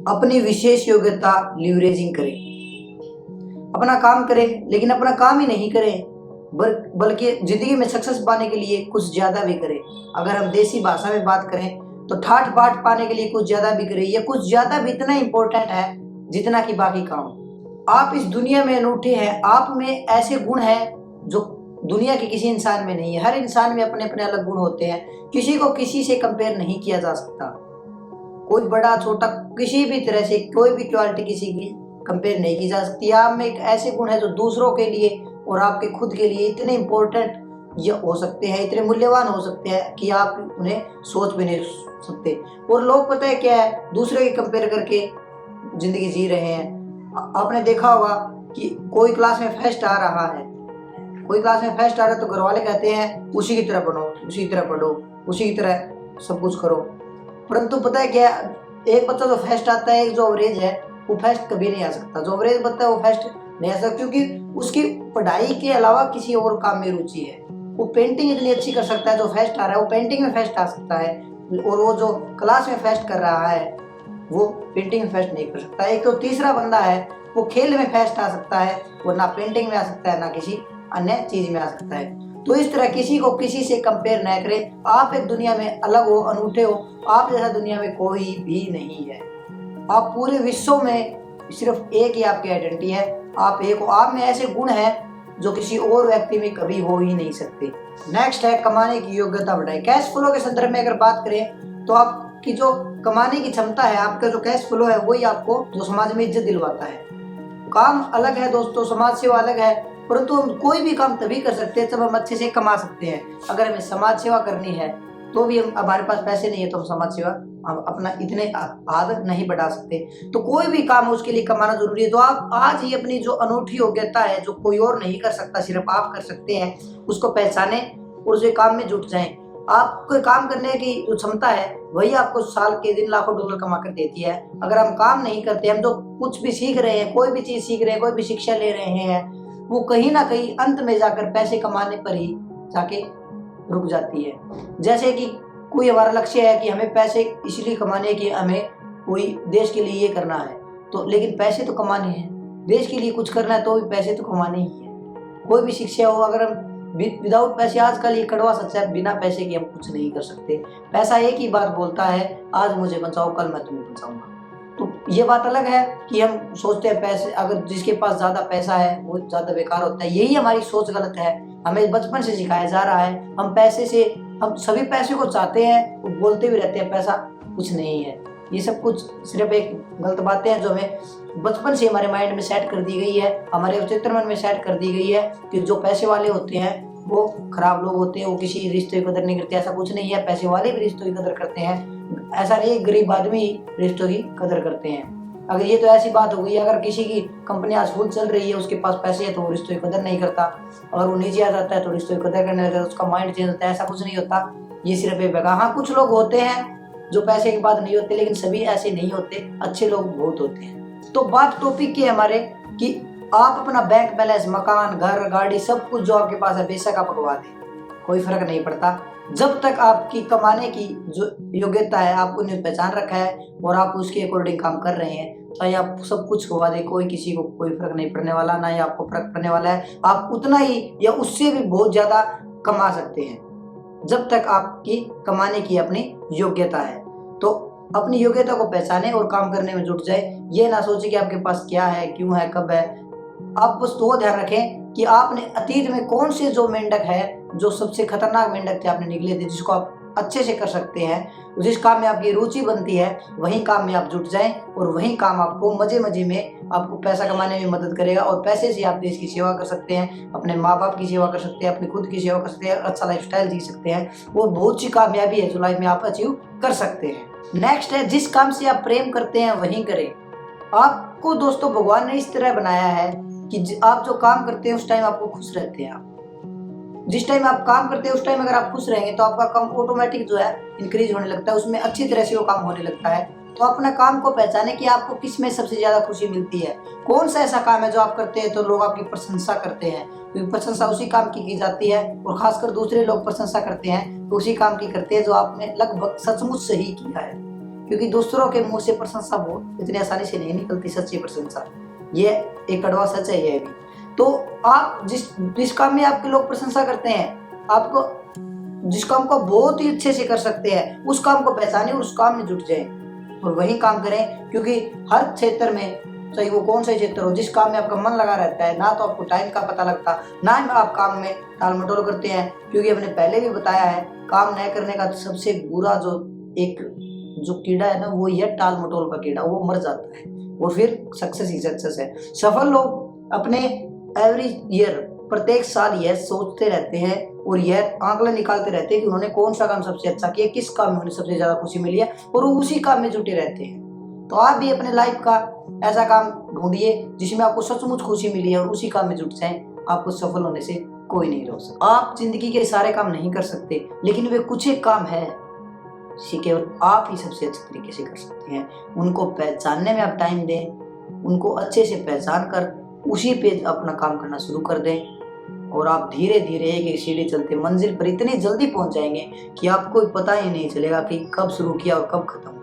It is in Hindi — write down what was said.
अपनी विशेष योग्यता लीवरेजिंग करें। अपना काम करें, लेकिन अपना काम ही नहीं करें बल्कि जिंदगी में सक्सेस पाने के लिए कुछ ज्यादा भी करें। अगर हम देसी भाषा में बात करें तो ठाठ बाट पाने के लिए कुछ ज्यादा भी करें। यह कुछ ज्यादा भी इतना इंपॉर्टेंट है जितना कि बाकी काम। आप इस दुनिया में अनूठे हैं। आप में ऐसे गुण हैं जो दुनिया के किसी इंसान में नहीं है। हर इंसान में अपने अपने अलग गुण होते हैं। किसी को किसी से कंपेयर नहीं किया जा सकता। कोई बड़ा छोटा किसी भी तरह से कोई भी क्वालिटी किसी की कंपेयर नहीं की जा सकती। आप में एक ऐसे गुण है जो दूसरों के लिए और आपके खुद के लिए इतने इम्पोर्टेंट ये हो सकते हैं, इतने मूल्यवान हो सकते हैं कि आप उन्हें सोच भी नहीं सकते। और लोग पता है क्या है, दूसरे की कंपेयर करके जिंदगी जी रहे हैं। आपने देखा होगा कि कोई क्लास में फर्स्ट आ रहा है, कोई क्लास में फर्स्ट आ रहा है तो घर वाले कहते हैं उसी की तरह पढ़ो, उसी की तरह पढ़ो, उसी की तरह सब कुछ करो। परंतु पता है क्या, एक बच्चा जो फर्स्ट आता है, एक जो एवरेज है वो फर्स्ट कभी नहीं आ सकता। जो एवरेज बच्चा है वो फर्स्ट नहीं आ सकता, क्योंकि उसकी पढ़ाई के अलावा किसी और काम में रुचि है। वो पेंटिंग इतनी अच्छी कर सकता है, जो फर्स्ट आ रहा है वो पेंटिंग में फर्स्ट आ सकता है, और वो जो क्लास में फर्स्ट कर रहा है वो पेंटिंग में फर्स्ट नहीं कर सकता। एक तो तीसरा बंदा है वो खेल में फर्स्ट आ सकता है, वो ना पेंटिंग में आ सकता है ना किसी अन्य चीज में आ सकता है। तो इस तरह किसी को किसी से कंपेयर न करें। आप एक दुनिया में अलग हो, अनूठे हो। आप जैसा दुनिया में कोई भी नहीं है। आप पूरे विश्व में सिर्फ एक ही आपकी आइडेंटिटी है। आप एक हो। आप में ऐसे गुण हैं जो किसी और व्यक्ति में कभी हो ही नहीं सकते। नेक्स्ट है कमाने की योग्यता बढ़ाएं। कैश फ्लो के संदर्भ में अगर बात करें तो आपकी जो कमाने की क्षमता है, आपका जो कैश फ्लो है, वही आपको जो समाज में इज्जत दिलवाता है। काम अलग है दोस्तों, समाज सेवा अलग है, परंतु हम कोई भी काम तभी कर सकते हैं जब हम अच्छे से कमा सकते हैं। अगर हमें समाज सेवा करनी है तो भी हम हमारे पास पैसे नहीं है तो हम समाज सेवा हम अपना इतने हाथ नहीं बढ़ा सकते। तो कोई भी काम उसके लिए कमाना जरूरी है। तो आप आज ही अपनी जो अनूठी योग्यता है, जो कोई और नहीं कर सकता, सिर्फ आप कर सकते हैं, उसको पहचाने और उस काम में जुट जाएं। आपको काम करने की जो क्षमता है वही आपको साल के दिन लाखों डॉलर कमा कर देती है। अगर हम काम नहीं करते, हम जो कुछ भी सीख रहे हैं, कोई भी चीज सीख रहे हैं, कोई भी शिक्षा ले रहे हैं, वो कहीं ना कहीं अंत में जाकर पैसे कमाने पर ही जाके रुक जाती है। जैसे कि कोई हमारा लक्ष्य है कि हमें पैसे इसलिए कमाने की, हमें कोई देश के लिए ये करना है, तो लेकिन पैसे तो कमाने हैं, देश के लिए कुछ करना है तो भी पैसे तो कमाने ही है। कोई भी शिक्षा हो, अगर हम विदाउट पैसे, आजकल ये कड़वा सच है, बिना पैसे के हम कुछ नहीं कर सकते। पैसा एक ही बात बोलता है, आज मुझे बचाओ कल मैं तुम्हें बचाऊंगा। तो ये बात अलग है कि हम सोचते हैं पैसे, अगर जिसके पास ज्यादा पैसा है वो ज्यादा बेकार होता है। यही हमारी सोच गलत है। हमें बचपन से सिखाया जा रहा है, हम पैसे से, हम सभी पैसे को चाहते हैं, वो बोलते भी रहते हैं पैसा कुछ नहीं है। ये सब कुछ सिर्फ एक गलत बातें हैं जो हमें बचपन से हमारे माइंड में सेट कर दी गई है, हमारे उच्चतर मन में सेट कर दी गई है कि जो पैसे वाले होते हैं वो खराब लोग होते हैं, वो किसी रिश्ते की कदर नहीं करते। ऐसा कुछ नहीं है, पैसे वाले भी रिश्तों की कदर करते हैं। ऐसा नहीं, गरीब आदमी रिश्तों की कदर करते हैं। अगर ये तो ऐसी बात हो गई, अगर किसी की कंपनी आज फुल चल रही है, उसके पास पैसे है तो वो रिश्तों की कदर नहीं करता, और वो नीचे आ जाता है तो रिश्तों की कदर करने लगता है, उसका माइंड चेंज होता है। ऐसा कुछ नहीं होता, ये सिर्फ एक बेगा। हाँ, कुछ लोग होते हैं जो पैसे की बात नहीं होते, लेकिन सभी ऐसे नहीं होते, अच्छे लोग बहुत होते हैं। तो बात टॉपिक की हमारे कि आप अपना बैंक बैलेंस, मकान, घर, गाड़ी, सब कुछ जो आपके पास है बेशक आप भगवा दें, कोई फर्क नहीं पड़ता। जब तक आपकी कमाने की जो योग्यता है, आपको ने पहचान रखा है और आप उसके अकॉर्डिंग काम कर रहे हैं, चाहे आप सब कुछ गवा दे, कोई किसी को कोई फर्क नहीं पड़ने वाला, ना ही आपको फर्क पड़ने वाला है। आप उतना ही या उससे भी बहुत ज्यादा कमा सकते हैं जब तक आपकी कमाने की अपनी योग्यता है। तो अपनी योग्यता को पहचाने और काम करने में जुट जाए। ये ना सोचे कि आपके पास क्या है, क्यों है, कब है। आप बस तो ध्यान रखें कि आपने अतीत में कौन से जो मेंढक है, जो सबसे खतरनाक मेंढक थे, आपने निकले थे, जिसको आप अच्छे से कर सकते हैं। जिस काम में आपकी रुचि बनती है वही काम में आप जुट जाएं, और वही काम आपको मजे मजे में आपको पैसा कमाने में मदद करेगा। और पैसे से आप देश की सेवा कर सकते हैं, अपने माँ बाप की सेवा कर सकते हैं, अपनी खुद की सेवा कर सकते हैं, अच्छा लाइफस्टाइल जी सकते हैं, और बहुत सी कामयाबी है जो लाइफ में आप अचीव कर सकते हैं। नेक्स्ट है, जिस काम से आप प्रेम करते हैं वही करें। आपको दोस्तों भगवान ने इस तरह बनाया है कि आप जो काम करते हैं उस टाइम आपको खुश रहते हैं। आप जिस टाइम आप काम करते हैं उस टाइम अगर आप खुश रहेंगे तो आपका काम ऑटोमेटिक जो है इंक्रीज होने लगता है, उसमें अच्छी तरह से वो काम होने लगता है। तो अपना काम को पहचाने कि आपको किस में सबसे ज्यादा खुशी मिलती है, कौन सा ऐसा काम है जो आप करते हैं तो लोग आपकी प्रशंसा करते हैं, क्योंकि प्रशंसा उसी काम की जाती है, और खासकर दूसरे लोग प्रशंसा करते हैं तो उसी काम की करते हैं जो आपने लगभग सचमुच सही किया है। क्योंकि दूसरों के मुंह से प्रशंसा बहुत इतनी आसानी से नहीं निकलती, सच्ची प्रशंसा। ये एक कड़वा सच है ये भी। तो आप जिस काम में आपके लोग प्रशंसा करते हैं, आपको जिस काम को बहुत ही अच्छे से कर सकते हैं, उस काम को पहचानें और उस काम में जुट जाएं और वही काम करें। क्योंकि हर क्षेत्र में, चाहे वो कौन सा क्षेत्र हो, जिस काम में आपका मन लगा रहता है, ना तो आपको टाइम का पता लगता, ना आप काम में टाल मटोल करते हैं। क्योंकि हमने पहले भी बताया है, काम न करने का सबसे बुरा जो कीड़ा है ना, वो ये टाल मटोल का कीड़ा, वो मर जाता है और फिर सक्सेस ही सक्सेस है। सफल लोग अपने एवरी ईयर, प्रत्येक साल यह सोचते रहते हैं और यह आंकलन निकालते रहते हैं कि उन्होंने कौन सा काम सबसे अच्छा किया, किस काम में उन्हें सबसे ज्यादा खुशी मिली है, और वो उसी काम में जुटे रहते हैं। तो आप भी अपने लाइफ का ऐसा काम ढूंढिए जिसमें आपको सचमुच खुशी मिली है और उसी काम में जुट जाएं। आपको सफल होने से कोई नहीं रोक सकता। आप जिंदगी के सारे काम नहीं कर सकते, लेकिन वे कुछ एक काम है केवल आप ही सबसे अच्छे तरीके से कर सकते हैं। उनको पहचानने में आप टाइम दें, उनको अच्छे से पहचान कर उसी पे अपना काम करना शुरू कर दें और आप धीरे धीरे एक एक सीढ़ी चलते मंजिल पर इतनी जल्दी पहुंच जाएंगे कि आपको पता ही नहीं चलेगा कि कब शुरू किया और कब खत्म।